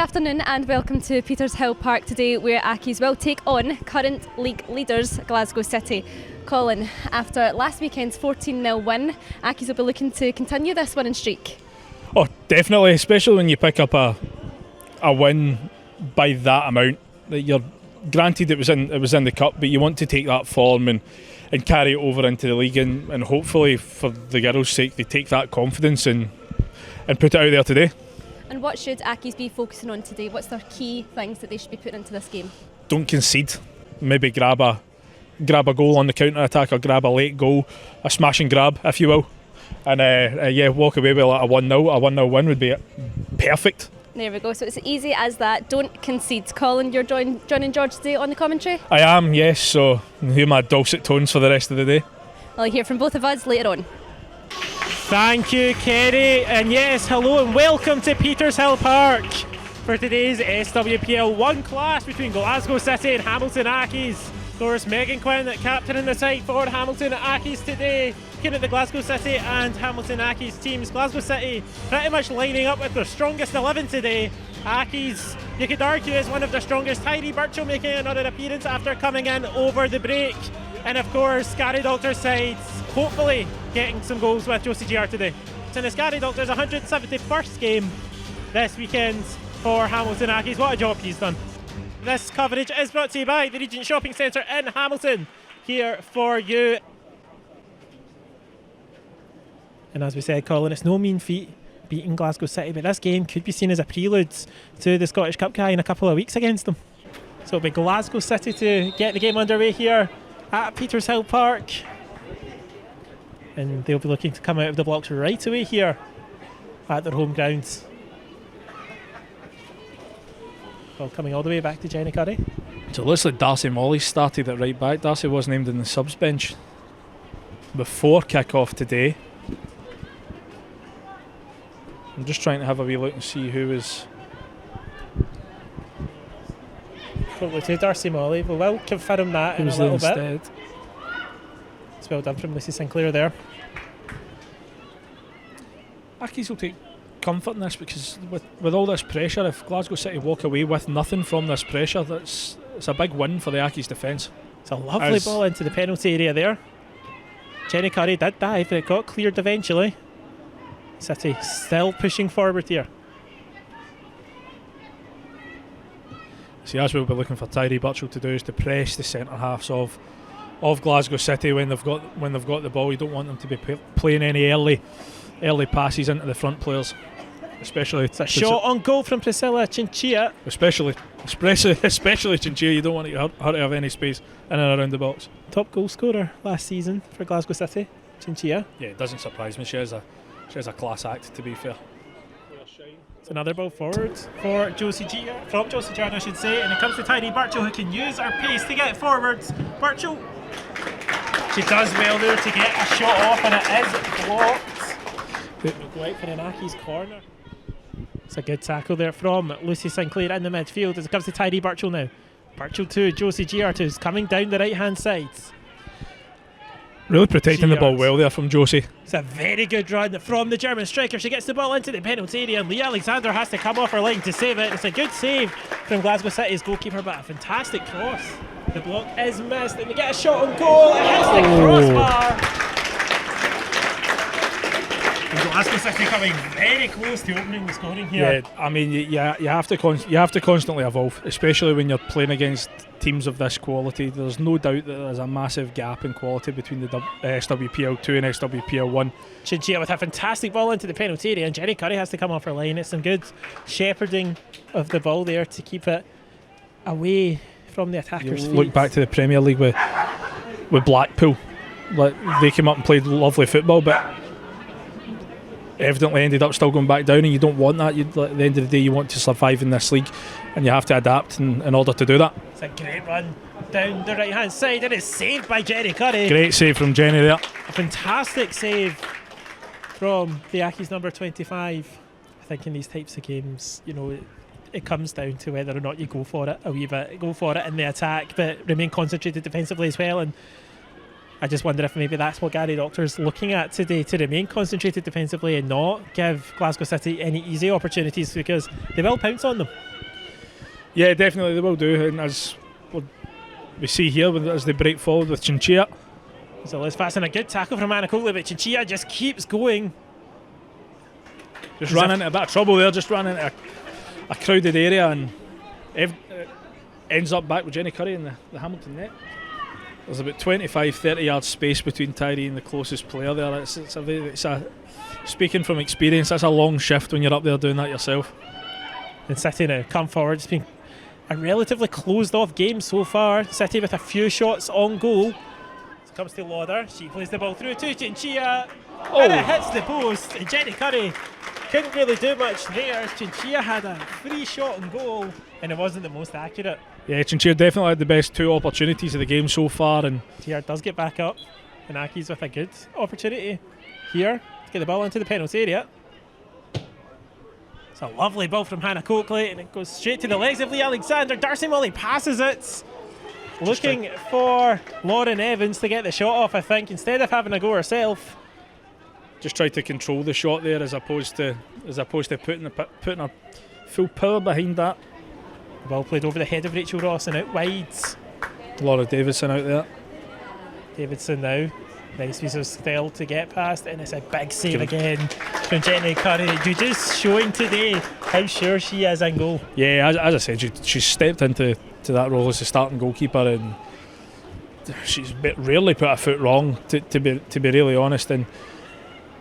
afternoon and welcome to Petershill Park today, where Accies will take on current league leaders Glasgow City. Colin, after last weekend's 14-0 win, Accies will be looking to continue this winning streak. Oh, definitely, especially when you pick up a win by that amount. You're granted it was in the cup, but you want to take that form and carry it over into the league, and hopefully for the girls' sake they take that confidence and put it out there today. And what should Accies be focusing on today? What's their key things that they should be putting into this game? Don't concede. Maybe grab a goal on the counter attack, or grab a late goal, a smash and grab, if you will, and walk away with like a 1-0. A 1-0 win would be perfect. There we go. So it's easy as that. Don't concede. Colin, you're joining George today on the commentary? I am, yes. So hear my dulcet tones for the rest of the day. I'll hear from both of us later on. Thank you, Kerry, and yes, hello and welcome to Petershill Park for today's SWPL 1 clash between Glasgow City and Hamilton Accies. Of course, Megan Quinn, captaining the side for Hamilton Accies today, looking at the Glasgow City and Hamilton Accies teams. Glasgow City pretty much lining up with their strongest 11 today. Accies, you could argue, is one of their strongest. Heidi Birchall making another appearance after coming in over the break. And of course, Gary Doctor's side hopefully getting some goals with Josie GR today. So it's Gary Doctor's 171st game this weekend for Hamilton Accies. What a job he's done. This coverage is brought to you by the Regent Shopping Centre in Hamilton, here for you. And as we said, Colin, it's no mean feat beating Glasgow City, but this game could be seen as a prelude to the Scottish Cup guy in a couple of weeks against them. So it'll be Glasgow City to get the game underway here at Petershill Park. And they'll be looking to come out of the blocks right away here at their home grounds. Well, coming all the way back to Jenny Curry. So it looks like Darcy Molly started at right back. Darcy was named in the subs bench before kick-off today. I'm just trying to have a wee look and see who was... Probably to Darcy Molly, but we'll confirm that in a little bit. It's well done from Lucy Sinclair there. Accies will take comfort in this, because with all this pressure, if Glasgow City walk away with nothing from this pressure, it's a big win for the Accies defence. It's a lovely ball into the penalty area there. Jenny Curry did dive, but it got cleared eventually. City still pushing forward here. See, as we'll be looking for Tyree Birchall to do is to press the centre halves of Glasgow City when they've got the ball. You don't want them to be playing any early passes into the front players, especially. It's a shot on goal from Priscilla Chinchilla. Especially Chinchilla. You don't want to hurt out of any space in and around the box. Top goal scorer last season for Glasgow City, Chinchilla. Yeah, it doesn't surprise me. She has a class act, to be fair. It's another ball forward for Josie G, from Josie Jard, I should say, and it comes to Tyree Birchall, who can use her pace to get forwards. Birchall, she does well there to get a shot off, and it is blocked. It'll go out for an Accies corner. It's a good tackle there from Lucy Sinclair in the midfield as it comes to Tyree Birchall now. Birchall to Josie Giart, who's coming down the right hand side. Really protecting the ball well there from Josie. It's a very good run from the German striker. She gets the ball into the penalty area, and Leah Alexander has to come off her line to save it. It's a good save from Glasgow City's goalkeeper, but a fantastic cross. The block is missed, and they get a shot on goal. It hits the crossbar. And Glasgow City coming very close to opening the scoring here. Yeah, I mean, you have to constantly evolve, especially when you're playing against teams of this quality. There's no doubt that there's a massive gap in quality between the SWPL 2 and SWPL 1. Chinchilla with a fantastic ball into the penalty area, and Jenny Curry has to come off her line. It's some good shepherding of the ball there to keep it away from the attacker's feet. Look back to the Premier League with Blackpool. Like, they came up and played lovely football, but evidently ended up still going back down, and you don't want that. At the end of the day, you want to survive in this league, and you have to adapt in order to do that. It's a great run down the right hand side, and it's saved by Jenny Curry. Great save from Jenny there. A fantastic save from the Accies number 25. I think in these types of games, it comes down to whether or not you go for it a wee bit, go for it in the attack, but remain concentrated defensively as well. And I just wonder if maybe that's what Gary Doctor's looking at today, to remain concentrated defensively and not give Glasgow City any easy opportunities, because they will pounce on them. Yeah, definitely they will do, and as we see here as they break forward with Chinchilla. So let's pass in a good tackle from Anacoli, but Chinchilla just keeps going. Just ran into a bit of trouble there, just ran into a crowded area and ends up back with Jenny Curry in the Hamilton net. There's about 25-30 yards space between Tyree and the closest player there. It's a speaking from experience, that's a long shift when you're up there doing that yourself. And City now come forward. It's been a relatively closed off game so far. City with a few shots on goal. So comes to Lauder. She plays the ball through to Chinchilla. And it hits the post. And Jenny Curry couldn't really do much there. Chinchilla had a free shot on goal and it wasn't the most accurate. Yeah, Chinchilla definitely had the best 2 opportunities of the game so far. And TR does get back up. And Aki's with a good opportunity here to get the ball into the penalty area. It's a lovely ball from Hannah Coakley and it goes straight to the legs of Lee Alexander. Darcy Molly passes it. Looking for Lauren Evans to get the shot off, I think, instead of having a go herself. Just tried to control the shot there as opposed to putting her full power behind that. The ball played over the head of Rachel Ross and out wide. Laura Davidson out there. Davidson now. Nice piece of style to get past, and it's a big save again from Jenny Curry. You're just showing today how sure she is in goal. Yeah, as I said, she stepped into that role as the starting goalkeeper, and she's rarely put a foot wrong, to be really honest. And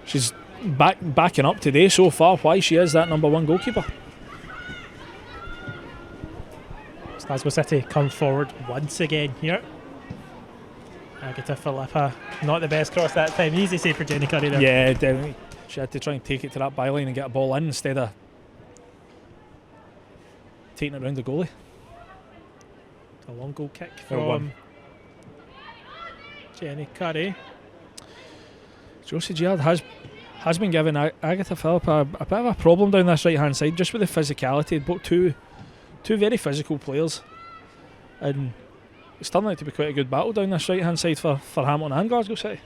she's backing up today so far why she is that number 1 goalkeeper. Glasgow City come forward once again here. Agatha Philippa, not the best cross that time. Easy save for Jenny Curry there. Yeah, definitely. She had to try and take it to that byline and get a ball in instead of taking it around the goalie. A long goal kick from Jenny Curry. Josie Giard has been giving Agatha Philippa a bit of a problem down this right hand side, just with the physicality. Both two very physical players, and it's turning out to be quite a good battle down this right hand side for Hamilton and Glasgow City.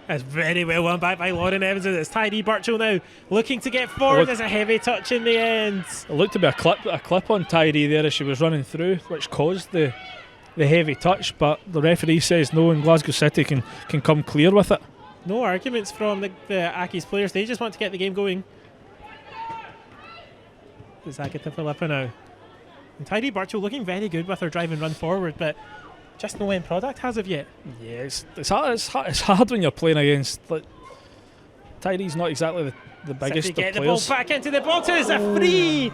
It's very well won back by Lauren Evans. It's Tyree Burchell now looking to get forward. There's a heavy touch in the end. It looked to be a clip on Tyree there as she was running through, which caused the heavy touch, but the referee says no, and Glasgow City can come clear with it. No arguments from the Aki's players. They just want to get the game going. It's Agatha Philippa now. And Tyree Burchell looking very good with her drive and run forward, but just no end product as of yet. Yeah, it's hard when you're playing against. Tyree's not exactly the biggest of get players. The ball back into the box. It's a free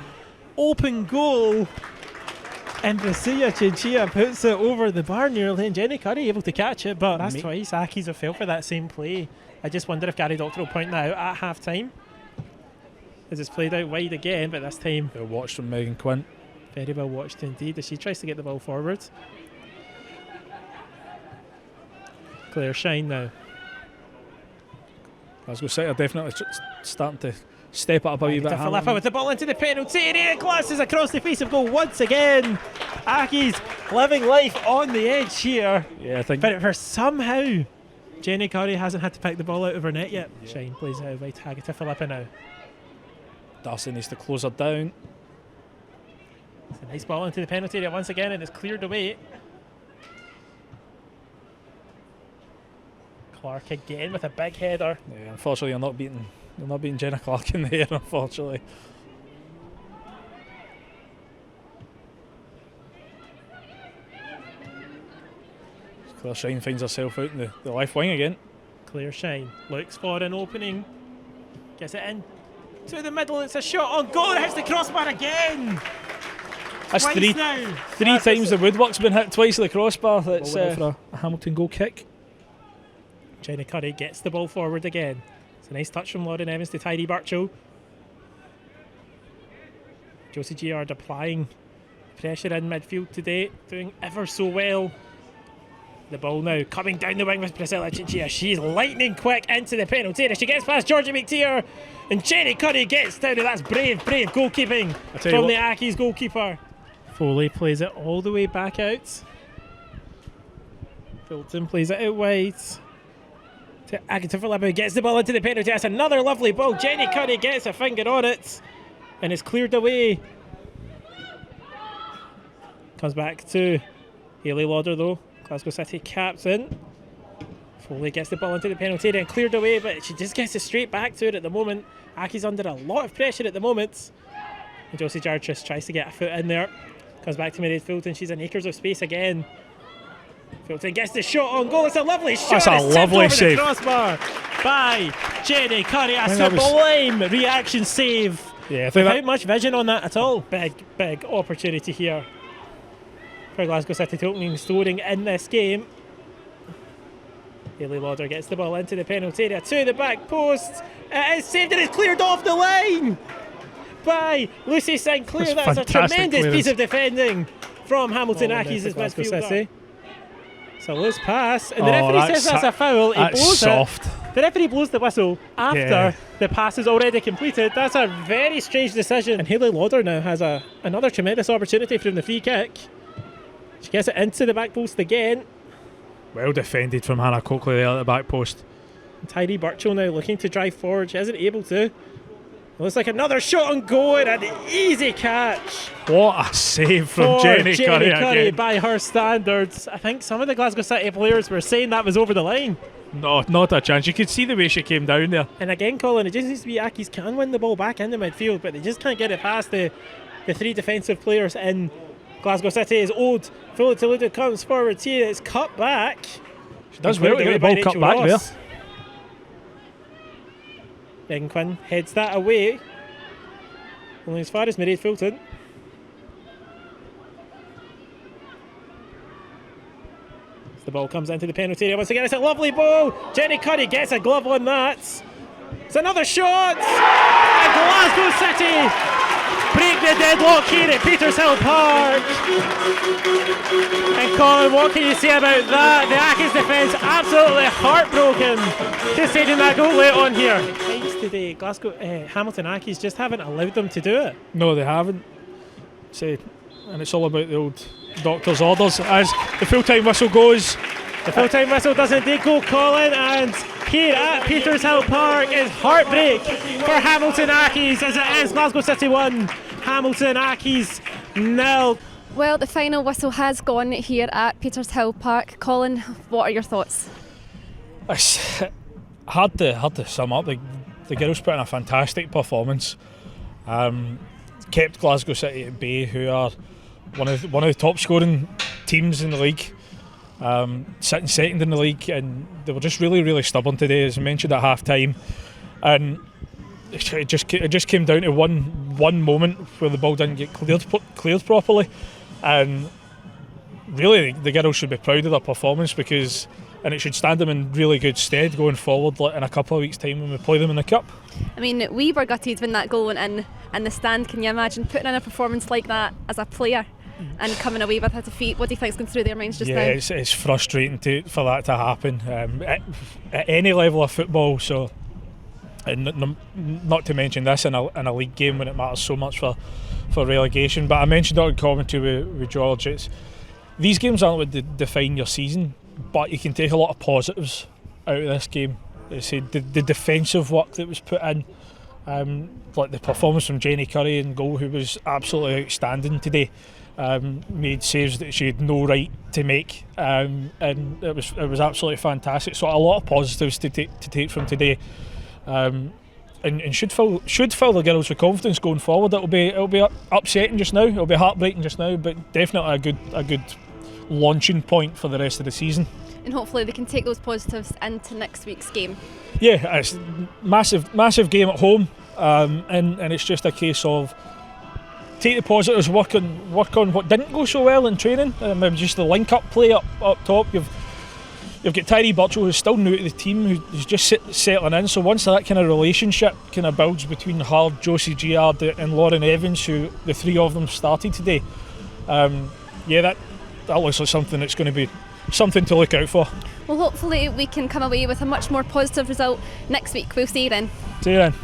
open goal. And Basilia Chinchilla puts it over the bar nearly, and Jenny Curry able to catch it, but that's twice Aki's have fell for that same play. I just wonder if Gary Doctor will point that out at half time, as it's played out wide again, but this time well watched from Megan Quint. Very well watched indeed as she tries to get the ball forward. Claire Shine now. Glasgow City are definitely starting to step up a wee bit. Philippa with the ball into the penalty area, glasses across the face of goal once again. Aki's living life on the edge here. Yeah, I think. But for somehow, Jenny Curry hasn't had to pick the ball out of her net yet. Yeah. Shine plays it out by Agatha Philippa now. Darcy needs to close her down. It's a nice ball into the penalty area once again, and it's cleared away. Clark again with a big header. Yeah, unfortunately, you're not beating Jenna Clark in the air, unfortunately. Claire Shine finds herself out in the left wing again. Claire Shine looks for an opening, gets it in to the middle. It's a shot on goal. It hits the crossbar again. That's three times the woodwork's been hit, twice the crossbar. That's for a Hamilton goal kick. Jenny Curry gets the ball forward again. It's a nice touch from Lauren Evans to Tyree Burchell. Josie Giard applying pressure in midfield today, doing ever so well. The ball now coming down the wing with Priscilla Chinchilla. She's lightning quick into the penalty area. She gets past Georgia McTeer, and Jenny Curry gets down, and that's brave goalkeeping from the Aki's goalkeeper. Foley plays it all the way back out. Fulton plays it out wide to Agatha Philippa, who gets the ball into the penalty. That's another lovely ball. Jenny Curry gets a finger on it, and it's cleared away Comes back to Hayley Lauder though, Glasgow City captain. Foley gets the ball into the penalty area and cleared away, but she just gets it straight back to it at the moment. Aki's under a lot of pressure at the moment. And Josie Jarchus tries to get a foot in there. Comes back to Mairead Fulton, she's in acres of space again. Fulton gets the shot on goal, it's a lovely shot. That's a lovely save. The crossbar by Jenny Curry, a sublime reaction save. Yeah, I think without much vision on that at all. Big opportunity here for Glasgow City to opening scoring in this game. Hayley Lauder gets the ball into the penalty area to the back post. It is saved and it's cleared off the line by Lucy Sinclair. That's a tremendous piece of defending from Hamilton Accies as Glasgow City. It's a loose pass, and the referee says that's a foul. He blows soft. The referee blows the whistle after the pass is already completed. That's a very strange decision. And Hayley Lauder now has another tremendous opportunity from the free kick. She gets it into the back post again. Well defended from Hannah Coakley there at the back post. And Tyree Burchell now looking to drive forward. She isn't able to. It looks like another shot on goal and an easy catch. What a save from Jenny Curry again. By her standards. I think some of the Glasgow City players were saying that was over the line. No, not a chance. You could see the way she came down there. And again, Colin, it just needs to be Accies can win the ball back into midfield, but they just can't get it past the three defensive players in Glasgow City. Is Ode Fully Toledo comes forward here. It's cut back. She does well to get the ball cut back there. Megan Quinn heads that away. Only as far as Mairead Fulton. The ball comes into the penalty area once again. It's a lovely ball. Jenny Curry gets a glove on that. It's another shot. And Glasgow City break the deadlock here at Petershill Park. And Colin, what can you say about that? The Accies defence absolutely heartbroken conceding that goal late on here. Thanks to the Hamilton Accies just haven't allowed them to do it. No, they haven't. And it's all about the old doctor's orders as the full-time whistle goes. The full-time whistle does indeed go, Colin, and here at Petershill Park is heartbreak for Hamilton Accies as it is Glasgow City 1, Hamilton Accies 0. Well, the final whistle has gone here at Petershill Park. Colin, what are your thoughts? It's hard to sum up. The girls put in a fantastic performance. Kept Glasgow City at bay, who are one of the top scoring teams in the league. Sitting second in the league, and they were just really stubborn today, as I mentioned at half time. And it just came down to one moment where the ball didn't get cleared properly, and really the girls should be proud of their performance and it should stand them in really good stead going forward in a couple of weeks' time when we play them in the Cup. I mean, we were gutted when that goal went in the stand. Can you imagine putting in a performance like that as a player and coming away with a defeat? What do you think is going through their minds just now? Yeah, it's frustrating for that to happen at any level of football. So, and not to mention this in a league game when it matters so much for relegation. But I mentioned it on commentary with George. These games aren't what define your season, but you can take a lot of positives out of this game. The defensive work that was put in, like the performance from Jenny Curry in goal, who was absolutely outstanding today. Made saves that she had no right to make, and it was absolutely fantastic. So a lot of positives to take from today, and should fill the girls with confidence going forward. It'll be upsetting just now. It'll be heartbreaking just now, but definitely a good launching point for the rest of the season. And hopefully they can take those positives into next week's game. Yeah, it's massive game at home, and it's just a case of take the positives, work on what didn't go so well in training. Maybe just the link-up play up top. You've got Tyree Burchell, who's still new to the team, who's just settling in. So once that kind of relationship kind of builds between her, Josie Giard and Lauren Evans, who the three of them started today, that looks like something that's going to be something to look out for. Well, hopefully we can come away with a much more positive result next week. We'll see you then. See you then.